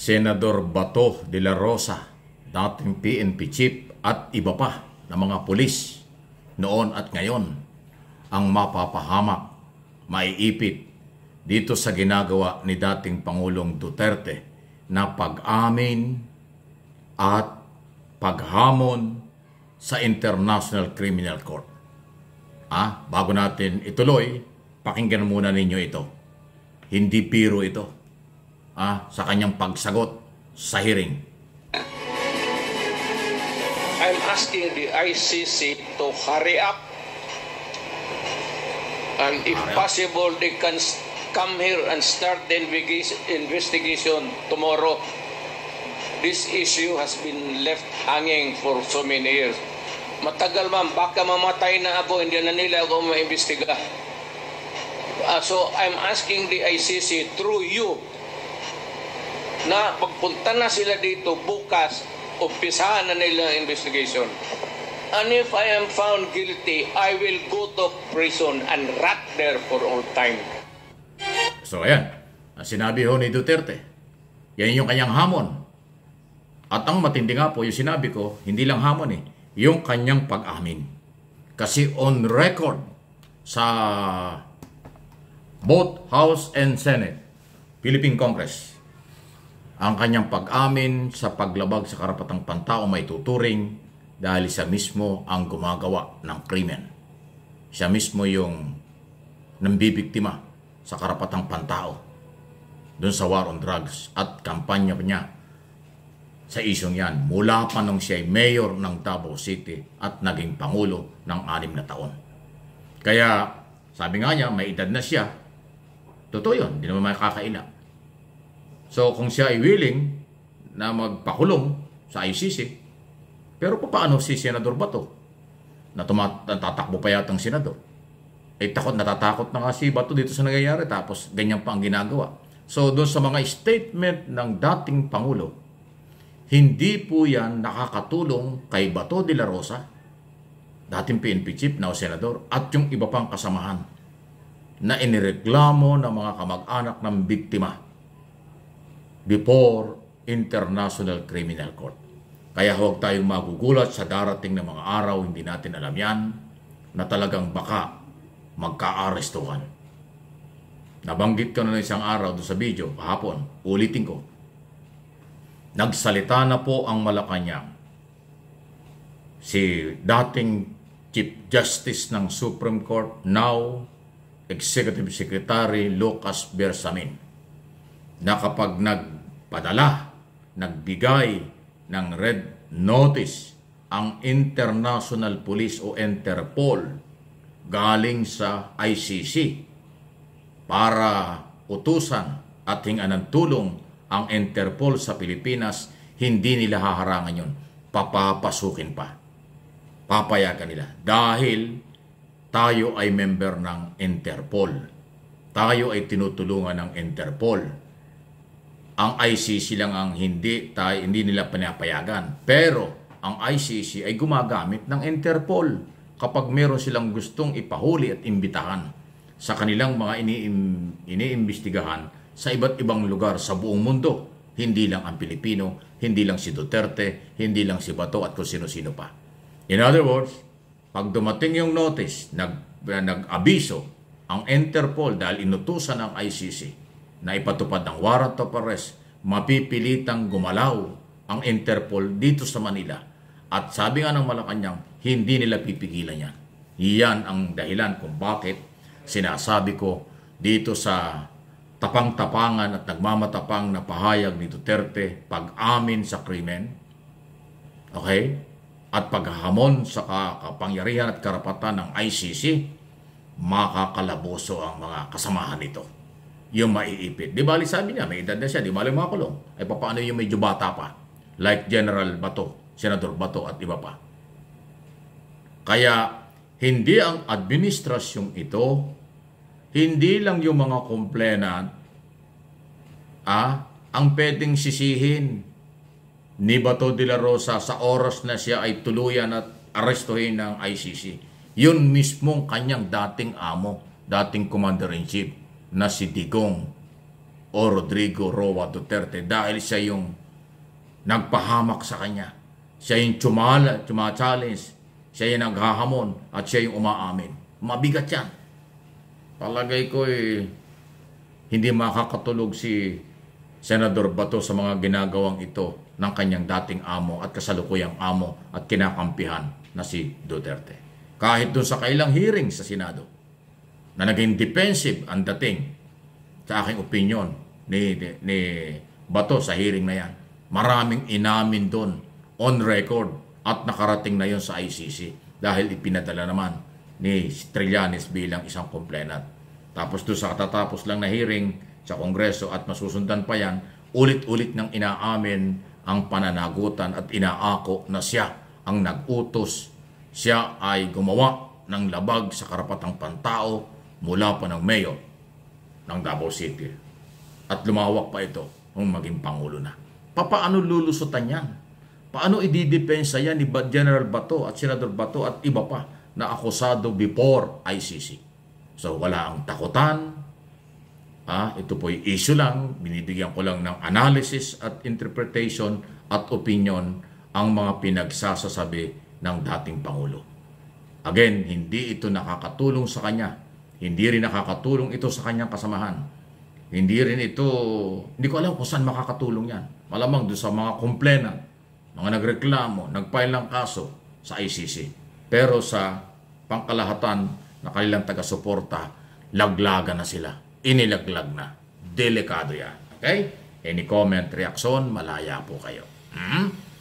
Senador Bato de la Rosa, dating PNP chief at iba pa na mga pulis noon at ngayon ang mapapahamak, maiipit dito sa ginagawa ni dating Pangulong Duterte na pag-amin at paghamon sa International Criminal Court. Bago natin ituloy, pakinggan muna ninyo ito. Hindi biro ito. Sa kanyang pagsagot sa hearing. I'm asking the ICC to hurry up, and if possible they can come here and start the investigation tomorrow. This issue has been left hanging for so many years. Matagal ma'am, baka mamatay na ako, hindi na nila ako maimbestiga. So I'm asking the ICC through you na pagpunta na sila dito bukas, umpisahan na nila ang investigation. And if I am found guilty, I will go to prison and rot there for all time. So ayan, ang sinabi ho ni Duterte, yan yung kanyang hamon. At ang matindi nga po, yung sinabi ko, hindi lang hamon yung kanyang pag-amin. Kasi on record sa both House and Senate, Philippine Congress, ang kanyang pag-amin sa paglabag sa karapatang pantao may tuturing dahil siya mismo ang gumagawa ng krimen. Siya mismo yung nambibiktima sa karapatang pantao doon sa war on drugs at kampanya niya sa isyong yan mula pa nung siya ay mayor ng Davao City at naging pangulo ng 6 na taon. Kaya sabi nga niya, may edad na siya. Totoo yun, hindi naman makakaila. So kung siya ay willing na magpakulong sa ICC, pero paano si Senador Bato na tatakbo pa yatang senador? Natatakot na nga si Bato dito sa nangyayari tapos ganyan pa ang ginagawa. So doon sa mga statement ng dating Pangulo, hindi po yan nakakatulong kay Bato de la Rosa, dating PNP chief na senador, at yung iba pang kasamahan na inireklamo ng mga kamag-anak ng biktima before International Criminal Court. Kaya huwag tayong magugulat sa darating na mga araw, hindi natin alam yan, na talagang baka magka-arestuhan. Nabanggit ko na isang araw doon sa video, kahapon, ulitin ko. Nagsalita na po ang Malacanang. Si dating Chief Justice ng Supreme Court, now Executive Secretary Lucas Bersamin, na kapag nagbigay ng red notice ang International Police o Interpol galing sa ICC para utusan at hingan ng tulong ang Interpol sa Pilipinas, hindi nila haharangan yun. Papapasukin pa. Papayagan nila. Dahil tayo ay member ng Interpol. Tayo ay tinutulungan ng Interpol. Ang ICC lang ang hindi nila pinapayagan. Pero ang ICC ay gumagamit ng Interpol kapag meron silang gustong ipahuli at imbitahan sa kanilang mga iniimbestigahan sa iba't ibang lugar sa buong mundo. Hindi lang ang Pilipino, hindi lang si Duterte, hindi lang si Bato at kung sino-sino pa. In other words, pag dumating yung notice, nag-abiso ang Interpol dahil inutusan ng ICC na ipatupad ng warrant of arrest, mapipilitang gumalaw ang Interpol dito sa Manila. At sabi nga ng Malacanang, hindi nila pipigilan yan. Iyan ang dahilan kung bakit sinasabi ko dito sa tapang-tapangan at nagmamatapang na pahayag ni Duterte, pag-amin sa krimen, okay? At paghahamon sa kapangyarihan at karapatan ng ICC, makakalaboso ang mga kasamahan nito. Yung maiipit. Di bali sabi niya, may edad na siya, di bali makulong. Ay paano yung medyo bata pa? Like General Bato, Senador Bato at iba pa. Kaya hindi ang administrasyong ito, hindi lang yung mga complainant, ang pwedeng sisihin ni Bato de la Rosa sa oras na siya ay tuluyan at arestuhin ng ICC. Yun mismong kanyang dating amo, dating Commander-in-Chief na si Digong o Rodrigo Roa Duterte dahil siya yung nagpahamak sa kanya. Siya yung challenge, siya yung naghahamon at siya yung umaamin. Mabigat yan. Palagay ko hindi makakatulog si Senador Bato sa mga ginagawang ito ng kanyang dating amo at kasalukuyang amo at kinakampihan na si Duterte. Kahit dun sa kailang hearing sa Senado na naging defensive ang dating sa aking opinion ni Bato sa hearing na yan. Maraming inamin doon on record at nakarating na yon sa ICC dahil ipinadala naman ni Trillanes bilang isang complainant. Tapos doon sa katatapos lang na hearing sa Kongreso at masusundan pa yan, ulit-ulit nang inaamin ang pananagutan at inaako na siya ang nag-utos. Siya ay gumawa ng labag sa karapatang pantao mula pa ng mayor ng Davao City. At lumawak pa ito kung maging Pangulo na. Paano lulusutan yan? Paano ididepensa yan ni General Bato at Senador Bato at iba pa na akusado before ICC? So wala ang takutan. Ito po'y issue lang. Binibigyan ko lang ng analysis at interpretation at opinion ang mga pinagsasasabi ng dating Pangulo. Again, hindi ito nakakatulong sa kanya. Hindi rin nakakatulong ito sa kanyang kasamahan. Hindi ko alam kung saan makakatulong yan. Malamang doon sa mga complainant, mga nagreklamo, nagfile ng kaso sa ICC. Pero sa pangkalahatan na kanilang taga-suporta, laglagan na sila. Inilaglag na. Delikado yan. Okay? Any comment, reaksyon, malaya po kayo.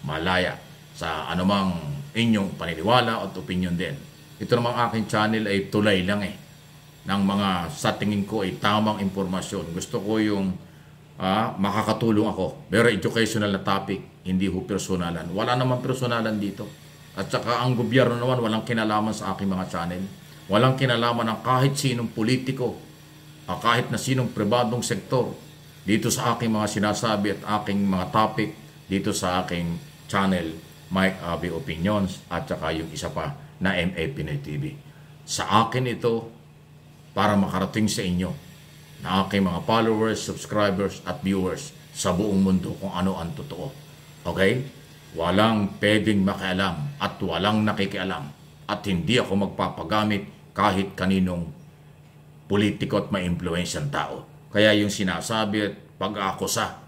Malaya sa anumang inyong paniniwala at opinion din. Ito namang aking channel ay tulay lang ng mga sa tingin ko ay tamang impormasyon. Gusto ko yung makakatulong ako. Pero educational na topic, hindi ho personalan. Wala naman personalan dito. At saka ang gobyerno naman walang kinalaman sa aking mga channel. Walang kinalaman ng kahit sinong politiko, kahit na sinong pribadong sektor dito sa aking mga sinasabi at aking mga topic dito sa aking channel, Mike Abby Opinions, at saka yung isa pa na MA Pinoy TV. Sa akin ito, para makarating sa inyo na aking mga followers, subscribers at viewers sa buong mundo kung ano ang totoo. Okay? Walang pwedeng makialam at walang nakikialam at hindi ako magpapagamit kahit kaninong politiko at ma-influensyang tao. Kaya yung sinasabi at pag-aakusa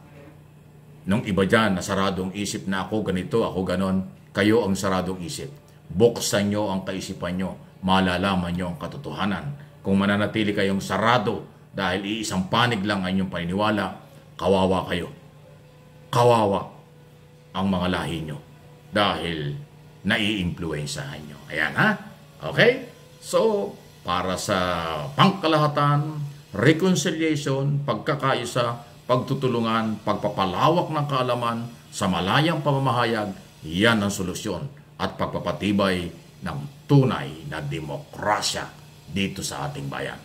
nung iba dyan na saradong isip na ako ganito, ako ganon, kayo ang saradong isip. Buksan nyo ang kaisipan nyo, malalaman nyo ang katotohanan. Kung mananatili kayong sarado dahil iisang panig lang ang inyong paniniwala, kawawa kayo. Kawawa ang mga lahi nyo dahil nai-influensyahan nyo. Ayan ha? Okay? So, para sa pangkalahatan, reconciliation, pagkakaisa, pagtutulungan, pagpapalawak ng kaalaman sa malayang pamamahayag, yan ang solusyon at pagpapatibay ng tunay na demokrasya dito sa ating bayan.